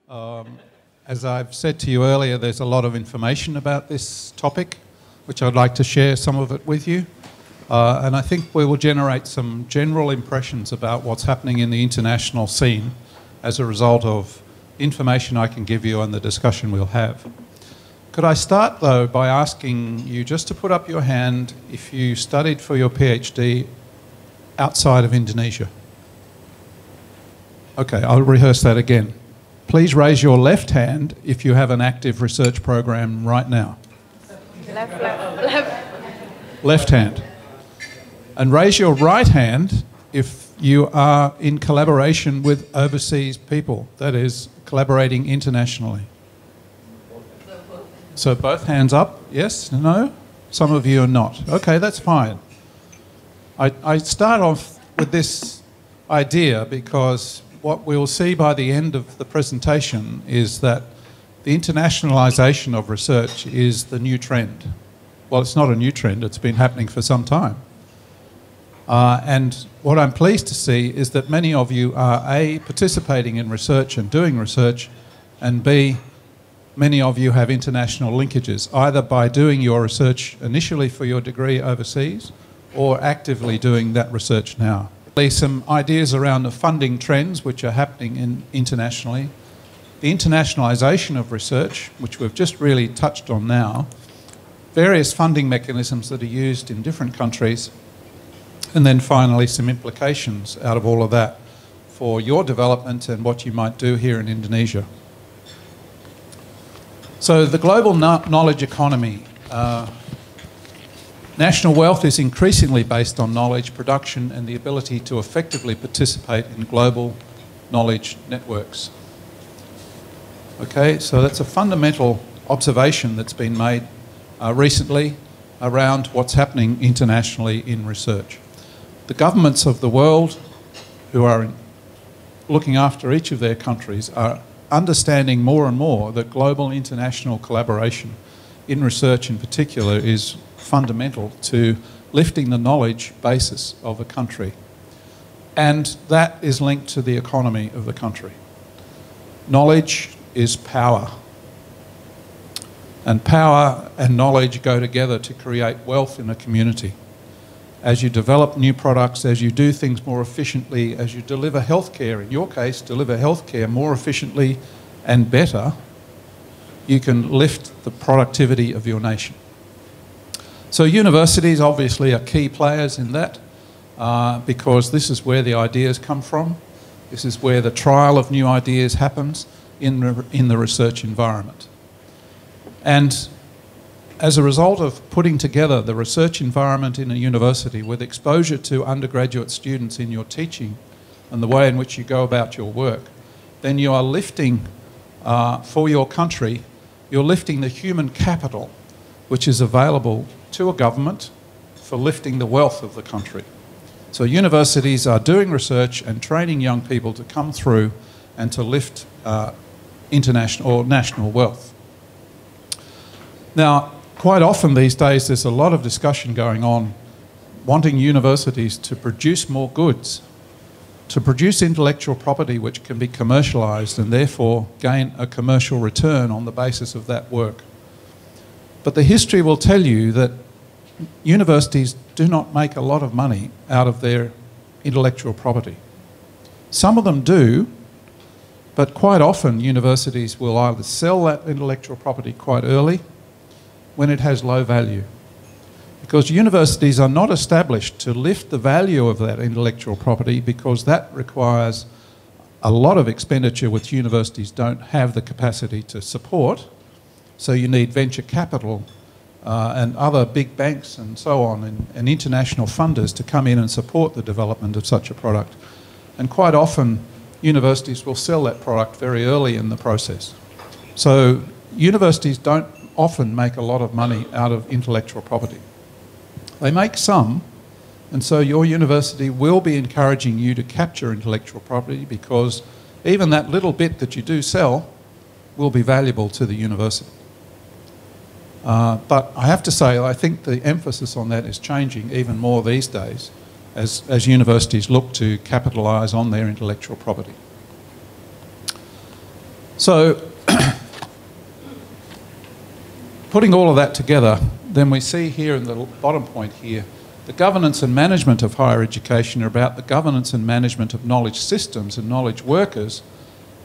As I've said to you earlier, there's a lot of information about this topic, which I'd like to share some of it with you. And I think we will generate some general impressions about what's happening in the international scene as a result of information I can give you and the discussion we'll have. Could I start, though, by asking you just to put up your hand if you studied for your PhD outside of Indonesia? Okay, I'll rehearse that again. Please raise your left hand if you have an active research program right now. Left. Left hand. And raise your right hand if you are in collaboration with overseas people, that is, collaborating internationally. So both hands up, yes, no? Some of you are not. Okay, that's fine. I start off with this idea because what we'll see by the end of the presentation is that the internationalization of research is the new trend. Well, it's not a new trend, it's been happening for some time. And what I'm pleased to see is that many of you are A, participating in research and doing research, and B, many of you have international linkages, either by doing your research initially for your degree overseas or actively doing that research now. Some ideas around the funding trends which are happening internationally, the internationalization of research, which we've just really touched on now, various funding mechanisms that are used in different countries, and then finally some implications out of all of that for your development and what you might do here in Indonesia. So the global knowledge economy. National wealth is increasingly based on knowledge production and the ability to effectively participate in global knowledge networks. Okay, so that's a fundamental observation that's been made recently around what's happening internationally in research. The governments of the world who are looking after each of their countries are understanding more and more that global international collaboration in research in particular is fundamental to lifting the knowledge basis of a country. And that is linked to the economy of the country. Knowledge is power. And power and knowledge go together to create wealth in a community. As you develop new products, as you do things more efficiently, as you deliver healthcare, in your case, deliver healthcare more efficiently and better, you can lift the productivity of your nation. So universities obviously are key players in that because this is where the ideas come from. This is where the trial of new ideas happens in the research environment. And as a result of putting together the research environment in a university with exposure to undergraduate students in your teaching and the way in which you go about your work, then you are lifting, for your country, you're lifting the human capital which is available to a government for lifting the wealth of the country. So universities are doing research and training young people to come through and to lift international or national wealth. Now, quite often these days there's a lot of discussion going on wanting universities to produce more goods, to produce intellectual property which can be commercialised and therefore gain a commercial return on the basis of that work. But the history will tell you that universities do not make a lot of money out of their intellectual property. Some of them do, but quite often universities will either sell that intellectual property quite early when it has low value. Because universities are not established to lift the value of that intellectual property because that requires a lot of expenditure which universities don't have the capacity to support. So you need venture capital and other big banks and so on and international funders to come in and support the development of such a product. And quite often universities will sell that product very early in the process. So universities don't often make a lot of money out of intellectual property. They make some, and so your university will be encouraging you to capture intellectual property because even that little bit that you do sell will be valuable to the university. But I have to say, I think the emphasis on that is changing even more these days as universities look to capitalise on their intellectual property. So, putting all of that together, then we see here in the bottom point here, the governance and management of higher education are about the governance and management of knowledge systems and knowledge workers,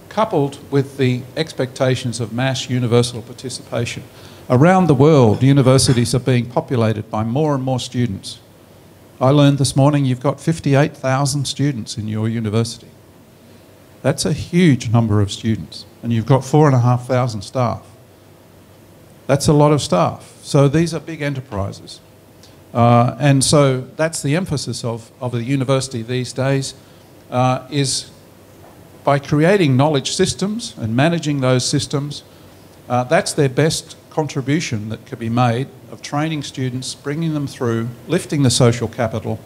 coupled with the expectations of mass universal participation. Around the world, universities are being populated by more and more students. I learned this morning you've got 58,000 students in your university. That's a huge number of students, and you've got 4,500 staff. That's a lot of staff. So these are big enterprises. And so that's the emphasis of the university these days, is by creating knowledge systems and managing those systems, that's their best contribution that could be made of training students, bringing them through, lifting the social capital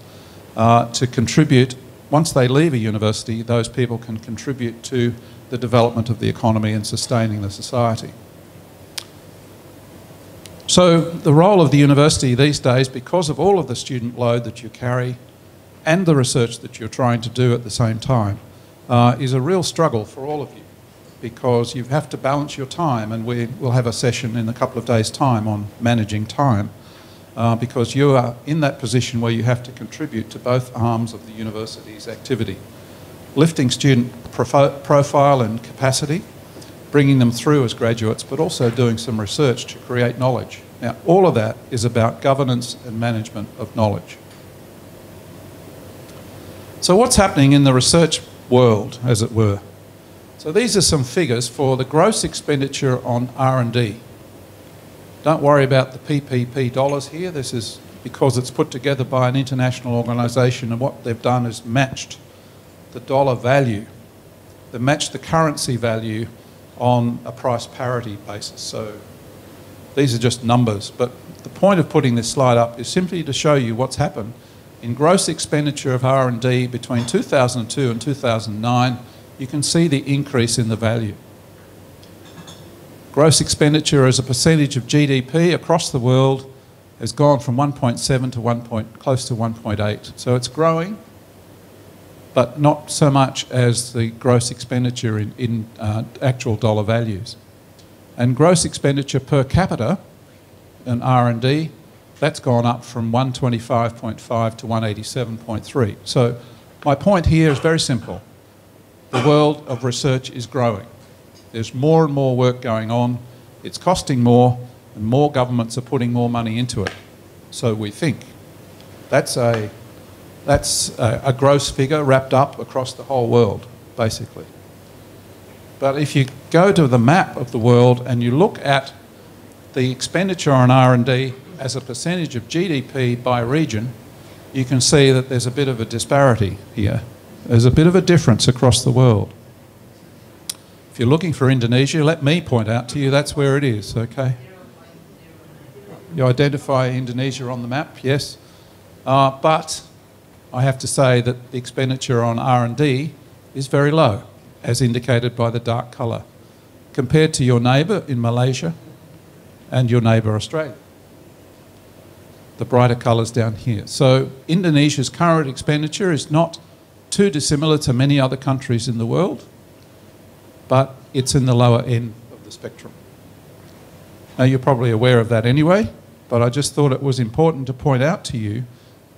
to contribute. Once they leave a university, those people can contribute to the development of the economy and sustaining the society. So the role of the university these days, because of all of the student load that you carry and the research that you're trying to do at the same time, is a real struggle for all of you, because you have to balance your time, and we'll have a session in a couple of days' time on managing time, because you are in that position where you have to contribute to both arms of the university's activity. Lifting student profile and capacity, bringing them through as graduates, but also doing some research to create knowledge. Now, all of that is about governance and management of knowledge. So what's happening in the research world, as it were? So these are some figures for the gross expenditure on R&D. Don't worry about the PPP dollars here. This is because it's put together by an international organisation, and what they've done is matched the dollar value. They've matched the currency value on a price parity basis. So these are just numbers, but the point of putting this slide up is simply to show you what's happened in gross expenditure of R&D between 2002 and 2009. You can see the increase in the value. Gross expenditure as a percentage of GDP across the world has gone from 1.7 to close to 1.8. So it's growing, but not so much as the gross expenditure in actual dollar values. And gross expenditure per capita in R&D, that's gone up from 125.5 to 187.3. So my point here is very simple. The world of research is growing. There's more and more work going on. It's costing more, and more governments are putting more money into it. So we think that's a gross figure wrapped up across the whole world, basically. But if you go to the map of the world and you look at the expenditure on R&D as a percentage of GDP by region, you can see that there's a bit of a disparity here. There's a bit of a difference across the world. If you're looking for Indonesia, let me point out to you that's where it is, okay? You identify Indonesia on the map, yes. But I have to say that the expenditure on R&D is very low, as indicated by the dark colour, compared to your neighbour in Malaysia and your neighbour Australia. The brighter colours down here. So Indonesia's current expenditure is not too dissimilar to many other countries in the world, but it's in the lower end of the spectrum. Now, you're probably aware of that anyway, but I just thought it was important to point out to you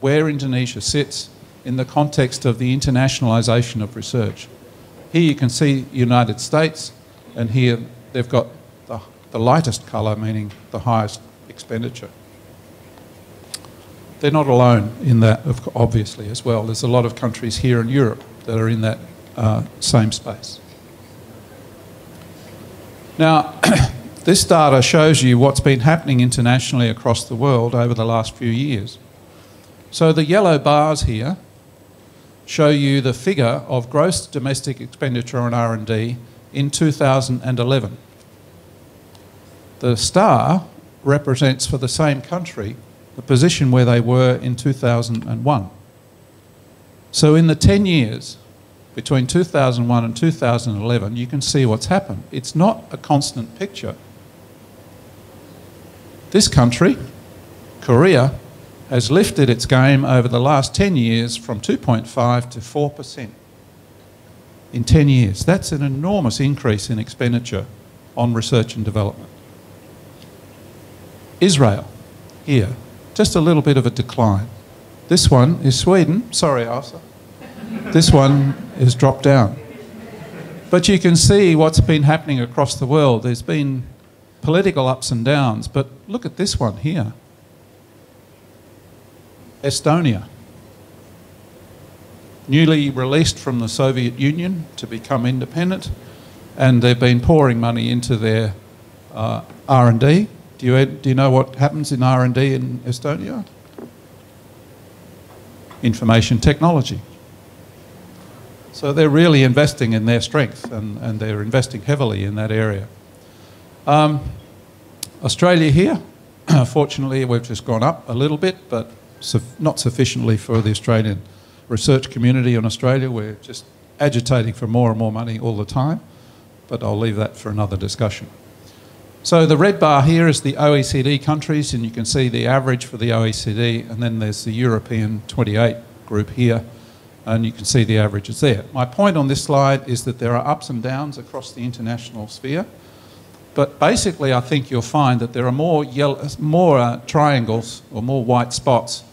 where Indonesia sits in the context of the internationalisation of research. Here you can see the United States, and here they've got the lightest colour, meaning the highest expenditure. They're not alone in that, obviously, as well. There's a lot of countries here in Europe that are in that same space. Now, this data shows you what's been happening internationally across the world over the last few years. So the yellow bars here show you the figure of gross domestic expenditure on R&D in 2011. The star represents, for the same country, the position where they were in 2001. So in the 10 years between 2001 and 2011, you can see what's happened. It's not a constant picture. This country, Korea, has lifted its game over the last 10 years from 2.5 to 4%. in 10 years. That's an enormous increase in expenditure on research and development. Israel, here, just a little bit of a decline. This one is Sweden. Sorry, Asa. This one is dropped down. But you can see what's been happening across the world. There's been political ups and downs, but look at this one here. Estonia, newly released from the Soviet Union to become independent, and they've been pouring money into their R&D. Do you know what happens in R&D in Estonia? Information technology. So they're really investing in their strength, and they're investing heavily in that area. Australia here, fortunately we've just gone up a little bit, but not sufficiently for the Australian research community in Australia. We're just agitating for more and more money all the time, but I'll leave that for another discussion. So the red bar here is the OECD countries, and you can see the average for the OECD, and then there's the European 28 group here, and you can see the averages there. My point on this slide is that there are ups and downs across the international sphere, but basically I think you'll find that there are more triangles or more white spots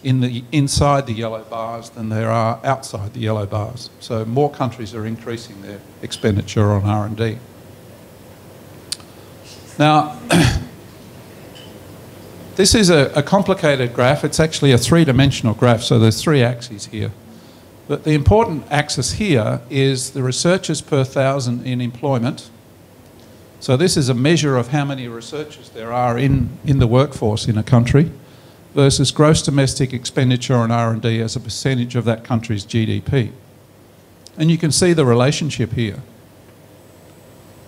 inside the yellow bars than there are outside the yellow bars. So more countries are increasing their expenditure on R&D. Now, this is a complicated graph. It's actually a three-dimensional graph, so there's three axes here. But the important axis here is the researchers per thousand in employment. So this is a measure of how many researchers there are in the workforce in a country versus gross domestic expenditure on R&D as a percentage of that country's GDP. And you can see the relationship here.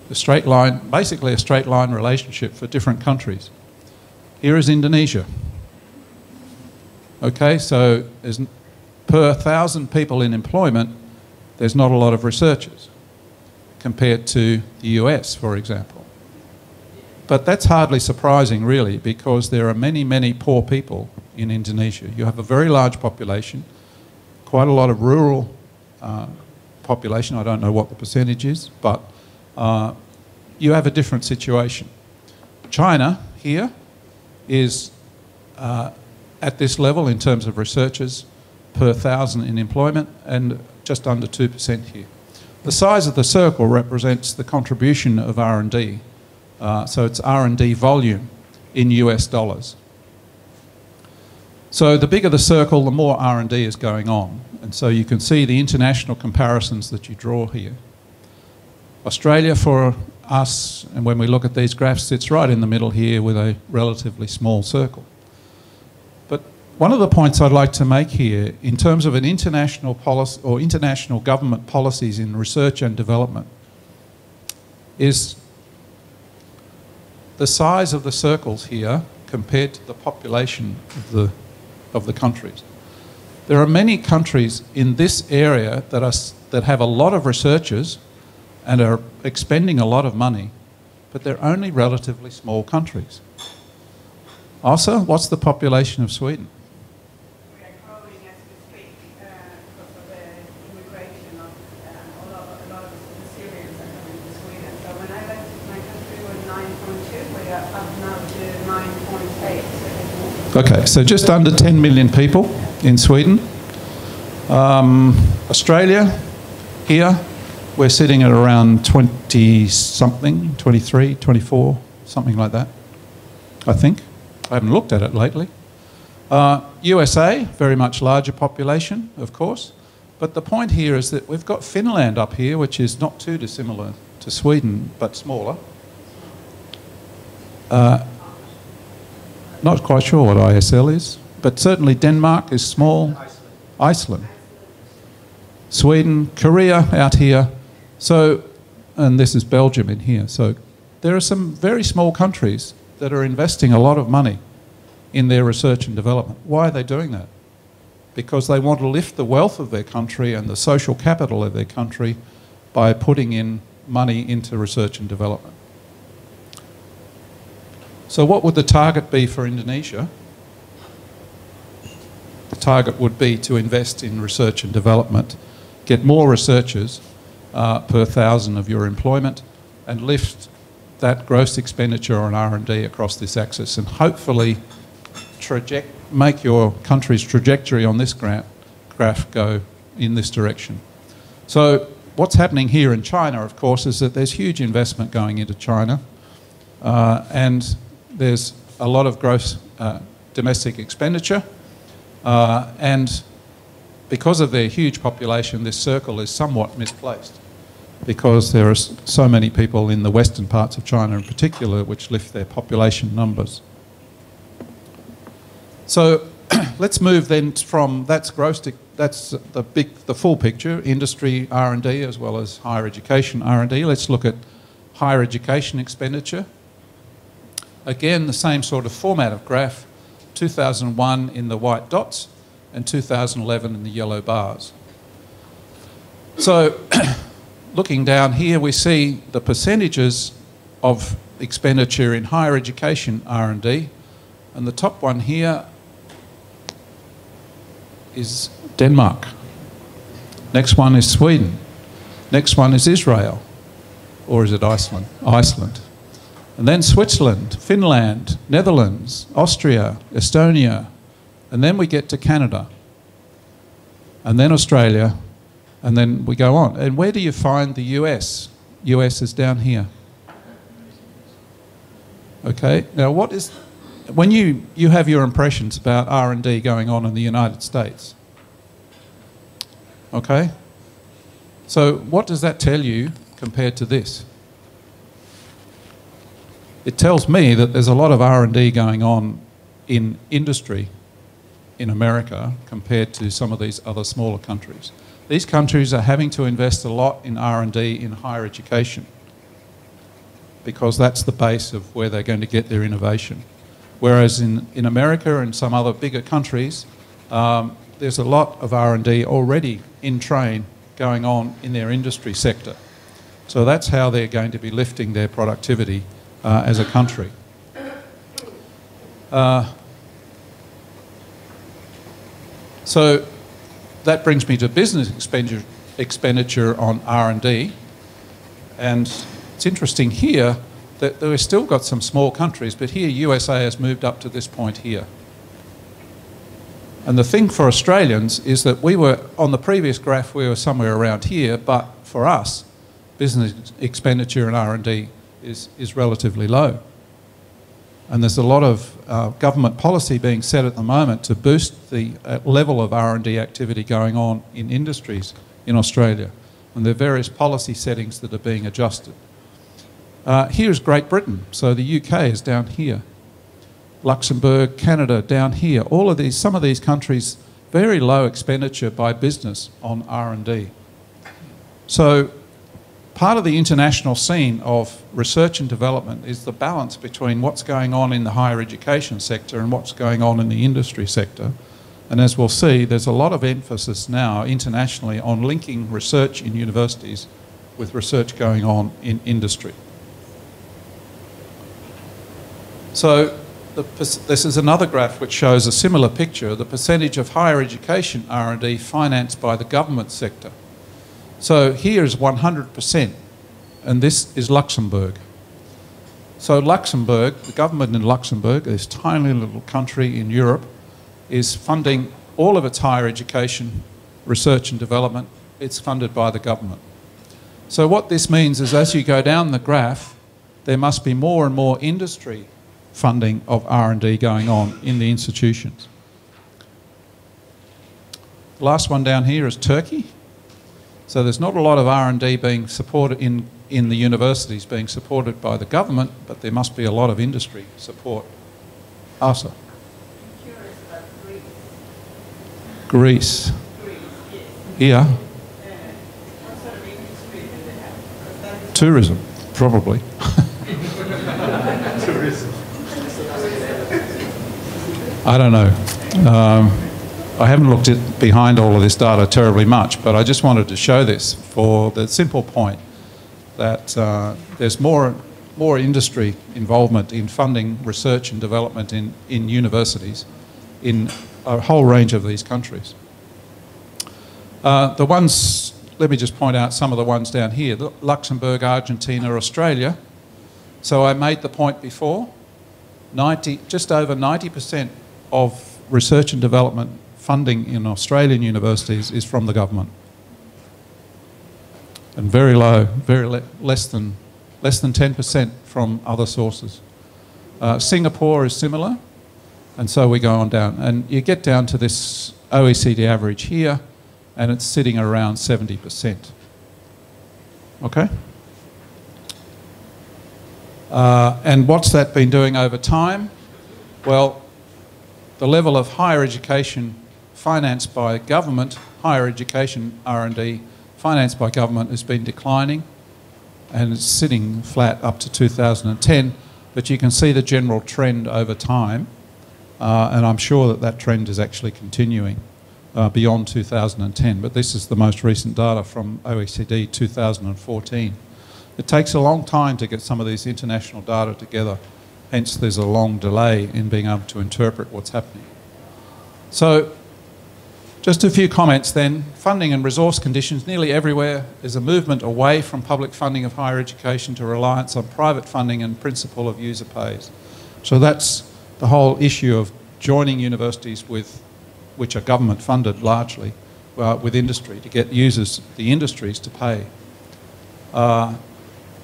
The straight line, basically a straight line relationship for different countries. Here is Indonesia. Okay, so per 1,000 people in employment, there's not a lot of researchers compared to the US, for example. But that's hardly surprising, really, because there are many, many poor people in Indonesia. You have a very large population, quite a lot of rural population. I don't know what the percentage is, but you have a different situation. China here is at this level in terms of researchers per 1,000 in employment, and just under 2% here. The size of the circle represents the contribution of R&D. So it's R&D volume in US dollars. So the bigger the circle, the more R&D is going on. And so you can see the international comparisons that you draw here. Australia for us, and when we look at these graphs, sits right in the middle here with a relatively small circle. But one of the points I'd like to make here, in terms of an international policy or international government policies in research and development, is the size of the circles here compared to the population of the countries. There are many countries in this area that have a lot of researchers and are expending a lot of money, but they're only relatively small countries. Asa, what's the population of Sweden? We are growing as we speak because of the immigration of a lot of the Syrians are coming to Sweden. So when I left my country, we were 9.2, we are up now to 9.8. Okay, so just under 10 million people in Sweden. Australia, here, we're sitting at around 20-something, 23, 24, something like that, I think. I haven't looked at it lately. USA, very much larger population, of course. But the point here is that we've got Finland up here, which is not too dissimilar to Sweden, but smaller. Not quite sure what ISL is, but certainly Denmark is small. Iceland. Sweden, Korea out here. So, and this is Belgium in here. So there are some very small countries that are investing a lot of money in their research and development. Why are they doing that? Because they want to lift the wealth of their country and the social capital of their country by putting in money into research and development. So what would the target be for Indonesia? The target would be to invest in research and development, get more researchers, per thousand of your employment, and lift that gross expenditure on R&D across this axis, and hopefully make your country's trajectory on this graph go in this direction. So what's happening here in China, of course, is that there's huge investment going into China, and there's a lot of gross domestic expenditure, and because of their huge population, this circle is somewhat misplaced, because there are so many people in the western parts of China in particular which lift their population numbers. So let's move then from that's the full picture, industry R&D as well as higher education R&D. Let's look at higher education expenditure. Again, the same sort of format of graph, 2001 in the white dots and 2011 in the yellow bars. So looking down here, we see the percentages of expenditure in higher education R&D, and the top one here is Denmark. Next one is Sweden. Next one is Israel. Or is it Iceland? Iceland. And then Switzerland, Finland, Netherlands, Austria, Estonia, and then we get to Canada, and then Australia, and then we go on. And where do you find the US? US is down here. Okay, now what is, when you have your impressions about R&D going on in the United States, okay, so what does that tell you compared to this? It tells me that there's a lot of R&D going on in industry in America compared to some of these other smaller countries. These countries are having to invest a lot in R&D in higher education because that's the base of where they're going to get their innovation. Whereas in America and some other bigger countries, there's a lot of R&D already in train going on in their industry sector. So that's how they're going to be lifting their productivity as a country. So that brings me to business expenditure on R&D. And it's interesting here that we've still got some small countries, but here USA has moved up to this point here. And the thing for Australians is that we were, on the previous graph, we were somewhere around here, but for us, business expenditure in R&D is relatively low. And there's a lot of government policy being set at the moment to boost the level of R&D activity going on in industries in Australia. And there are various policy settings that are being adjusted. Here's Great Britain, so the UK is down here. Luxembourg, Canada down here. All of these, some of these countries, very low expenditure by business on R&D. So part of the international scene of research and development is the balance between what's going on in the higher education sector and what's going on in the industry sector. And as we'll see, there's a lot of emphasis now internationally on linking research in universities with research going on in industry. So this is another graph which shows a similar picture, the percentage of higher education R&D financed by the government sector. So here is 100%, and this is Luxembourg. So Luxembourg, the government in Luxembourg, this tiny little country in Europe, is funding all of its higher education, research and development. It's funded by the government. So what this means is as you go down the graph, there must be more and more industry funding of R&D going on in the institutions. The last one down here is Turkey. So there's not a lot of R&D being supported in the universities being supported by the government, but there must be a lot of industry support. Asa. I'm curious about Greece. Greece. Greece, yes. Here. What sort of industry do they have? Because that is Tourism, probably. Tourism. I don't know. I haven't looked at behind all of this data terribly much, but I just wanted to show this for the simple point that there's more industry involvement in funding research and development in universities in a whole range of these countries. The ones let me just point out some of the ones down here. Luxembourg, Argentina, Australia. So I made the point before, just over 90% of research and development funding in Australian universities is from the government. And very low, less than 10% from other sources. Singapore is similar, and so we go on down. And you get down to this OECD average here, and it's sitting around 70%. Okay? And what's that been doing over time? Well, the level of higher education financed by government, higher education R&D financed by government has been declining, and it's sitting flat up to 2010, but you can see the general trend over time, and I'm sure that that trend is actually continuing beyond 2010, but this is the most recent data from OECD 2014. It takes a long time to get some of these international data together, hence there's a long delay in being able to interpret what's happening. So, just a few comments then. Funding and resource conditions. Nearly everywhere there's a movement away from public funding of higher education to reliance on private funding and principle of user pays. So that's the whole issue of joining universities which are government funded largely, with industry to get the industries to pay. The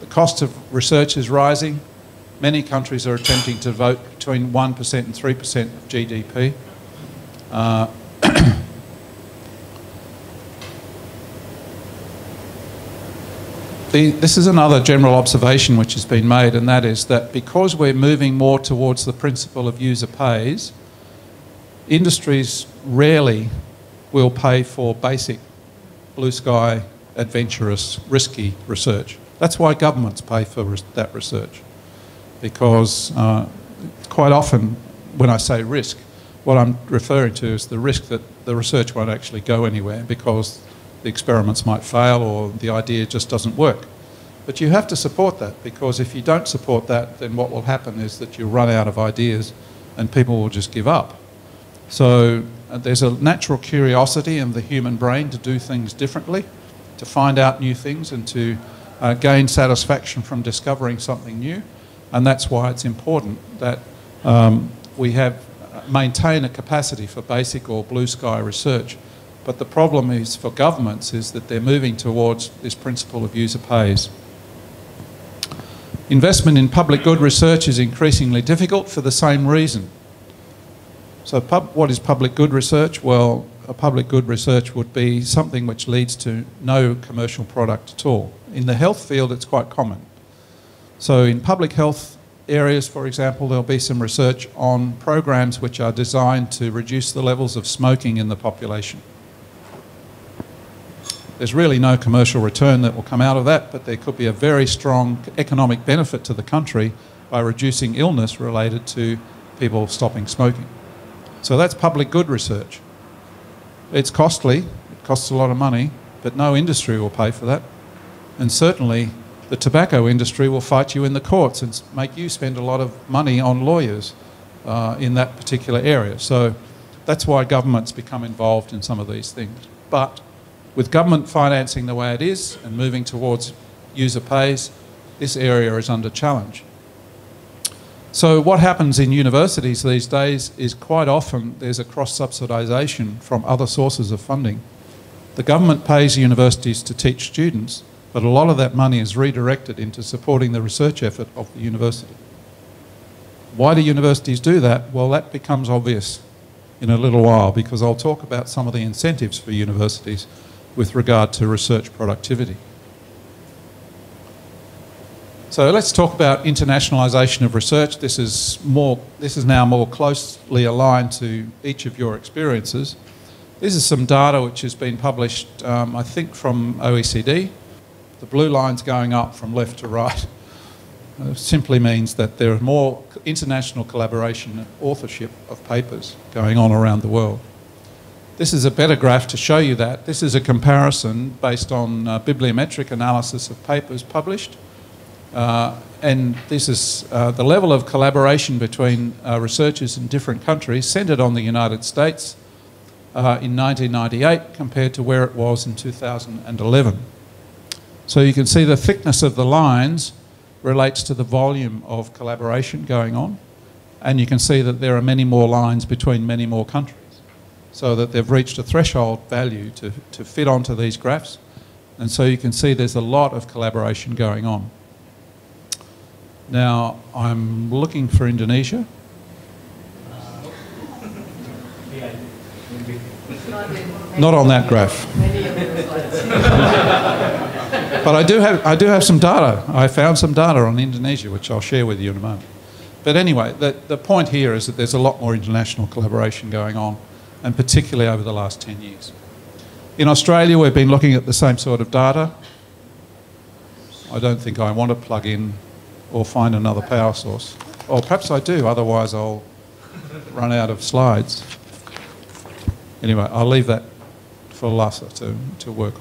cost of research is rising. Many countries are attempting to vote between 1% and 3% of GDP. This is another general observation which has been made, and that is that because we're moving more towards the principle of user pays, industries rarely will pay for basic blue sky, adventurous, risky research. That's why governments pay for that research, because quite often when I say risk, what I'm referring to is the risk that the research won't actually go anywhere because the experiments might fail or the idea just doesn't work. But you have to support that, because if you don't support that, then what will happen is that you'll run out of ideas and people will just give up. So there's a natural curiosity in the human brain to do things differently, to find out new things and to gain satisfaction from discovering something new. And that's why it's important that we maintain a capacity for basic or blue sky research. But the problem is for governments is that they're moving towards this principle of user pays. Investment in public good research is increasingly difficult for the same reason. So what is public good research? Well, a public good research would be something which leads to no commercial product at all. In the health field, it's quite common. So in public health areas, for example, there'll be some research on programs which are designed to reduce the levels of smoking in the population. There's really no commercial return that will come out of that, but there could be a very strong economic benefit to the country by reducing illness related to people stopping smoking. So that's public good research. It's costly, it costs a lot of money, but no industry will pay for that. And certainly the tobacco industry will fight you in the courts and make you spend a lot of money on lawyers in that particular area. So that's why governments become involved in some of these things. But with government financing the way it is and moving towards user pays, this area is under challenge. So what happens in universities these days is quite often there's a cross-subsidization from other sources of funding. The government pays universities to teach students, but a lot of that money is redirected into supporting the research effort of the university. Why do universities do that? Well, that becomes obvious in a little while, because I'll talk about some of the incentives for universities with regard to research productivity. So let's talk about internationalization of research. This is now more closely aligned to each of your experiences. This is some data which has been published, I think, from OECD. The blue line's going up from left to right. Simply means that there is more international collaboration and authorship of papers going on around the world. This is a better graph to show you that. This is a comparison based on bibliometric analysis of papers published. And this is the level of collaboration between researchers in different countries centred on the United States. in 1998 compared to where it was in 2011. So you can see the thickness of the lines relates to the volume of collaboration going on, and you can see that there are many more lines between many more countries, so that they've reached a threshold value to fit onto these graphs, and so you can see there's a lot of collaboration going on. Now, I'm looking for Indonesia. Not on that graph. But I do have some data. I found some data on Indonesia, which I'll share with you in a moment. But anyway, the point here is that there's a lot more international collaboration going on, and particularly over the last 10 years. In Australia, we've been looking at the same sort of data. I don't think I want to plug in or find another power source. Or perhaps I do, otherwise I'll run out of slides. Anyway, I'll leave that for Lassa to work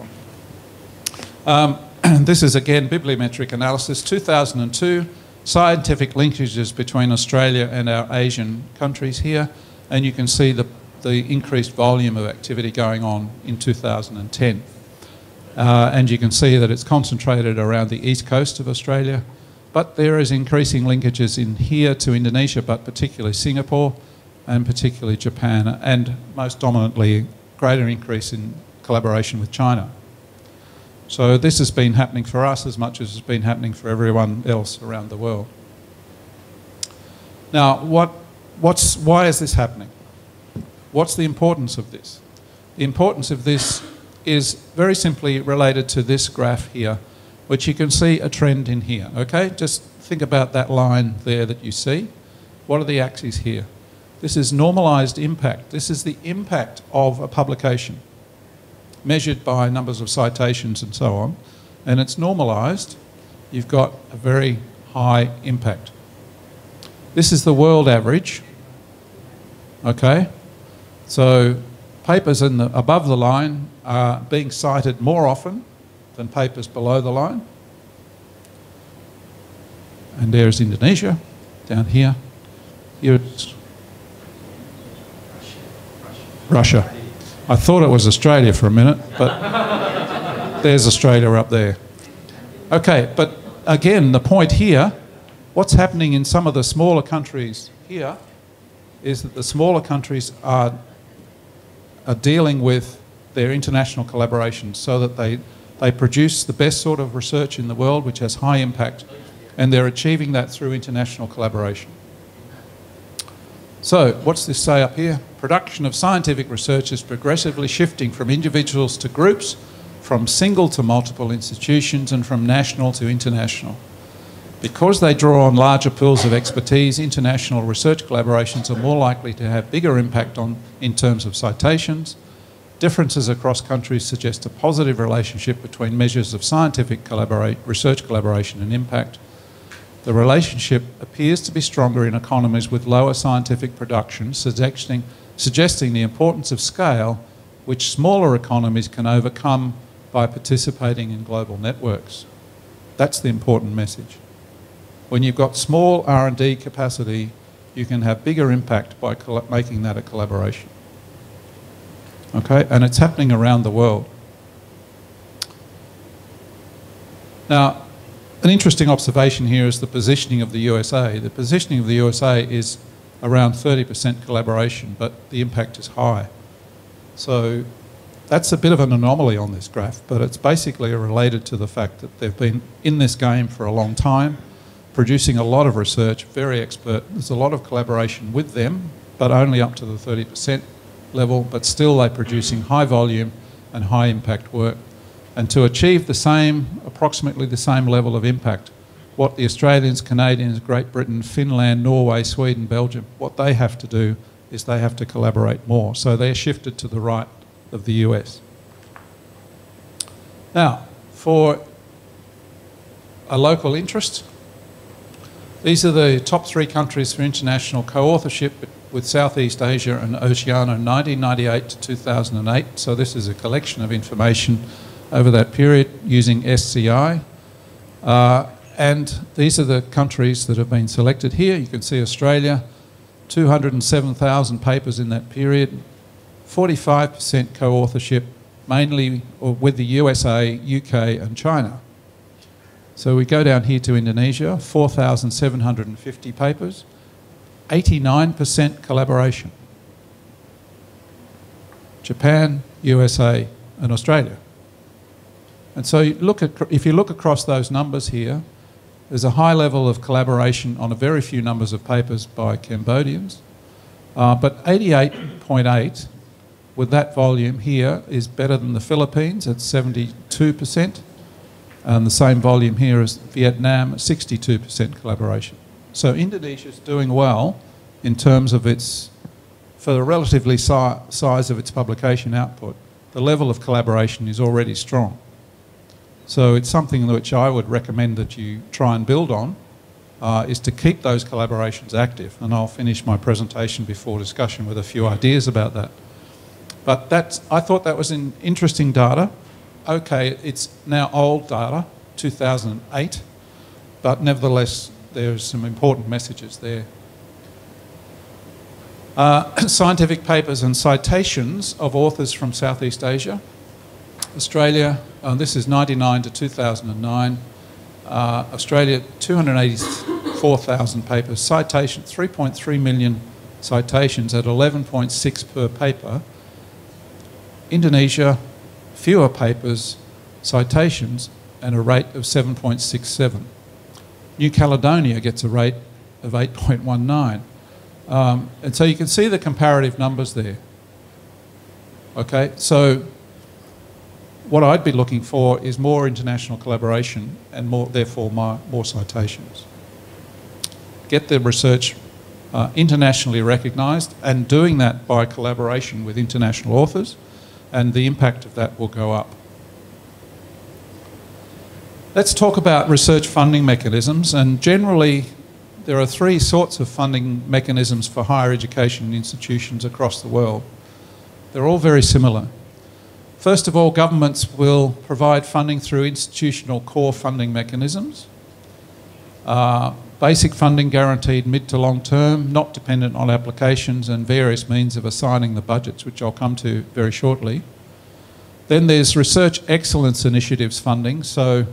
on. This is again bibliometric analysis, 2002, scientific linkages between Australia and our Asian countries here, and you can see the increased volume of activity going on in 2010. And you can see that it's concentrated around the east coast of Australia, but there is increasing linkages in here to Indonesia, but particularly Singapore and particularly Japan, and most dominantly greater increase in collaboration with China. So this has been happening for us as much as it's been happening for everyone else around the world. Now, why is this happening? What's the importance of this? The importance of this is very simply related to this graph here, which you can see a trend in here, okay? Just think about that line there that you see. What are the axes here? This is normalised impact. This is the impact of a publication, measured by numbers of citations and so on, and it's normalised. You've got a very high impact. This is the world average, okay? So papers above the line are being cited more often than papers below the line. And there's Indonesia, down here. Here it's Russia. I thought it was Australia for a minute, but there's Australia up there. Okay, but again, the point here, what's happening in some of the smaller countries here is that the smaller countries are dealing with their international collaboration so that they produce the best sort of research in the world, which has high impact, and they're achieving that through international collaboration. So, what's this say up here? Production of scientific research is progressively shifting from individuals to groups, from single to multiple institutions, and from national to international. Because they draw on larger pools of expertise, international research collaborations are more likely to have bigger impact in terms of citations. Differences across countries suggest a positive relationship between measures of scientific research collaboration and impact. The relationship appears to be stronger in economies with lower scientific production, suggesting the importance of scale, which smaller economies can overcome by participating in global networks. That's the important message. When you've got small R&D capacity, you can have bigger impact by making that a collaboration. Okay, and it's happening around the world. Now, an interesting observation here is the positioning of the USA. The positioning of the USA is around 30% collaboration, but the impact is high. So that's a bit of an anomaly on this graph, but it's basically related to the fact that they've been in this game for a long time, producing a lot of research, very expert. There's a lot of collaboration with them, but only up to the 30% level, but still they're producing high volume and high impact work. And to achieve the same, approximately the same level of impact, what the Australians, Canadians, Great Britain, Finland, Norway, Sweden, Belgium, what they have to do is they have to collaborate more. So they're shifted to the right of the US. Now, for a local interest, these are the top 3 countries for international co-authorship with Southeast Asia and Oceania, 1998 to 2008. So this is a collection of information over that period using SCI. And these are the countries that have been selected here. You can see Australia, 207,000 papers in that period, 45% co-authorship, mainly with the USA, UK and China. So we go down here to Indonesia, 4,750 papers, 89% collaboration. Japan, USA and Australia. And so if you look across those numbers here, there's a high level of collaboration on a very few numbers of papers by Cambodians, but 88.8 with that volume here is better than the Philippines at 72%, and the same volume here as Vietnam at 62% collaboration. So Indonesia's doing well in terms of its, for the relatively size of its publication output, the level of collaboration is already strong. So it's something which I would recommend that you try and build on, is to keep those collaborations active. And I'll finish my presentation before discussion with a few ideas about that. But I thought that was interesting data. Okay, it's now old data, 2008, but nevertheless there's some important messages there. Scientific papers and citations of authors from Southeast Asia. Australia, this is 99 to 2009. Australia, 284,000 papers. Citations, 3.3 million citations at 11.6 per paper. Indonesia, fewer papers, citations, and a rate of 7.67. New Caledonia gets a rate of 8.19. And so you can see the comparative numbers there. Okay, so what I'd be looking for is more international collaboration and therefore more citations. Get the research internationally recognised, and doing that by collaboration with international authors, and the impact of that will go up. Let's talk about research funding mechanisms, and generally there are three sorts of funding mechanisms for higher education institutions across the world. They're all very similar. First of all, governments will provide funding through institutional core funding mechanisms. Basic funding guaranteed mid to long term, not dependent on applications, and various means of assigning the budgets, which I'll come to very shortly. Then there's research excellence initiatives funding. So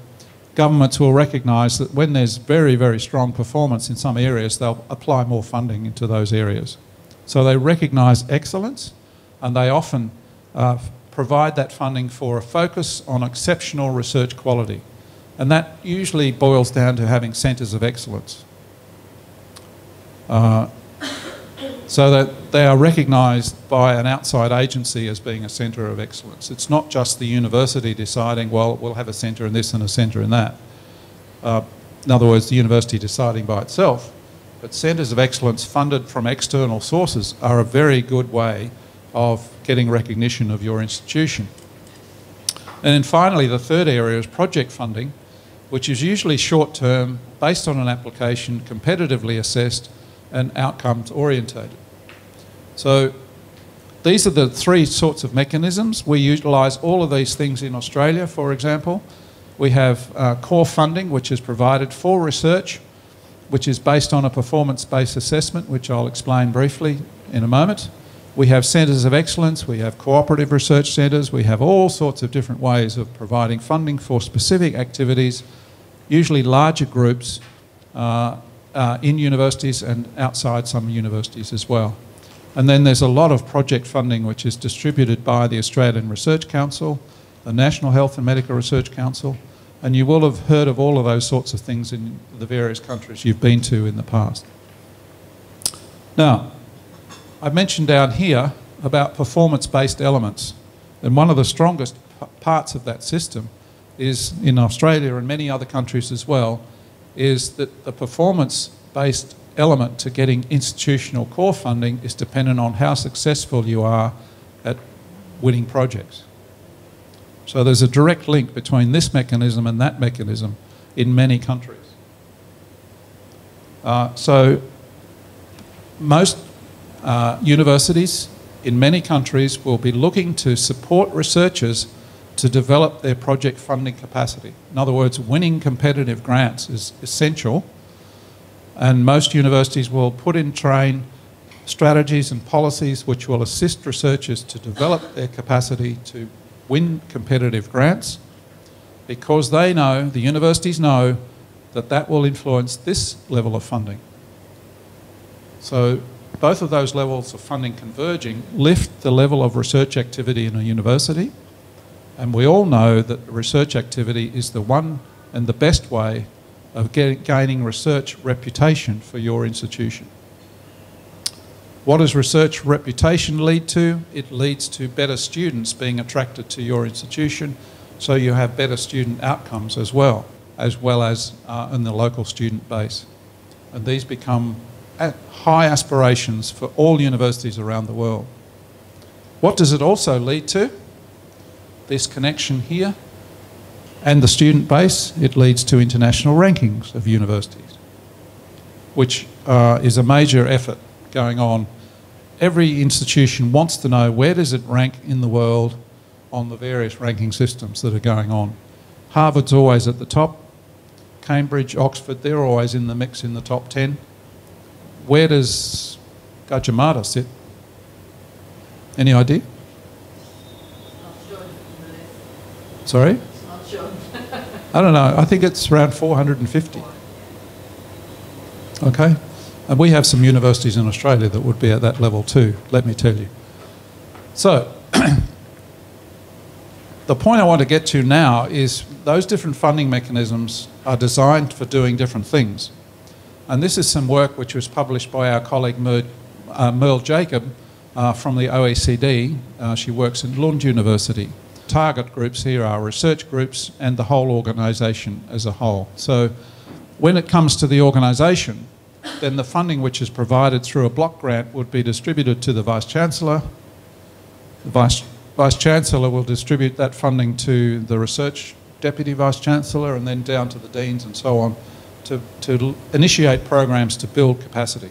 governments will recognise that when there's very, very strong performance in some areas, they'll apply more funding into those areas. So they recognise excellence, and they often provide that funding for a focus on exceptional research quality. And that usually boils down to having centres of excellence. So that they are recognised by an outside agency as being a centre of excellence. It's not just the university deciding, well, we'll have a centre in this and a centre in that. In other words, the university deciding by itself. But centres of excellence funded from external sources are a very good way of getting recognition of your institution. And then finally, the third area is project funding, which is usually short-term, based on an application, competitively assessed, and outcomes orientated. So these are the three sorts of mechanisms. We utilise all of these things in Australia, for example. We have core funding, which is provided for research, which is based on a performance-based assessment, which I'll explain briefly in a moment. We have centres of excellence, we have cooperative research centres, we have all sorts of different ways of providing funding for specific activities, usually larger groups in universities and outside some universities as well. And then there's a lot of project funding which is distributed by the Australian Research Council, the National Health and Medical Research Council, and you will have heard of all of those sorts of things in the various countries you've been to in the past. Now, I've mentioned down here about performance-based elements, and one of the strongest parts of that system is, in Australia and many other countries as well, is that the performance-based element to getting institutional core funding is dependent on how successful you are at winning projects. So there's a direct link between this mechanism and that mechanism in many countries. So most universities in many countries will be looking to support researchers to develop their project funding capacity. In other words, winning competitive grants is essential, and most universities will put in train strategies and policies which will assist researchers to develop their capacity to win competitive grants, because they know, the universities know, that that will influence this level of funding. So both of those levels of funding converging lift the level of research activity in a university, and we all know that research activity is the one and the best way of gaining research reputation for your institution. What does research reputation lead to? It leads to better students being attracted to your institution, so you have better student outcomes as well as in the local student base. And these become high aspirations for all universities around the world. What does it also lead to? This connection here and the student base, it leads to international rankings of universities, which is a major effort going on. Every institution wants to know where does it rank in the world on the various ranking systems that are going on. Harvard's always at the top. Cambridge, Oxford, they're always in the mix in the top 10. Where does Gajah Mada sit? Any idea? Not shown in the list. Sorry? It's not shown. I don't know. I think it's around 450. Okay? And we have some universities in Australia that would be at that level too, let me tell you. So, the point I want to get to now is those different funding mechanisms are designed for doing different things. And this is some work which was published by our colleague Merle Jacob from the OECD. She works in Lund University. Target groups here are research groups and the whole organisation as a whole. So when it comes to the organisation, then the funding which is provided through a block grant would be distributed to the Vice-Chancellor. The Vice-Chancellor will distribute that funding to the Research Deputy Vice-Chancellor and then down to the Deans and so on to initiate programs to build capacity.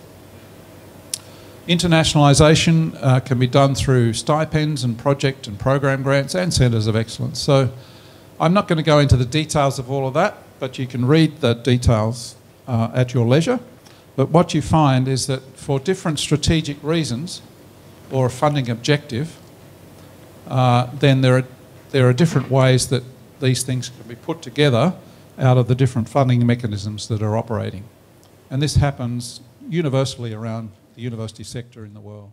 Internationalisation can be done through stipends and project and program grants and centres of excellence. So I'm not going to go into the details of all of that, but you can read the details at your leisure. But what you find is that for different strategic reasons or a funding objective, then there are different ways that these things can be put together out of the different funding mechanisms that are operating. And this happens universally around the university sector in the world.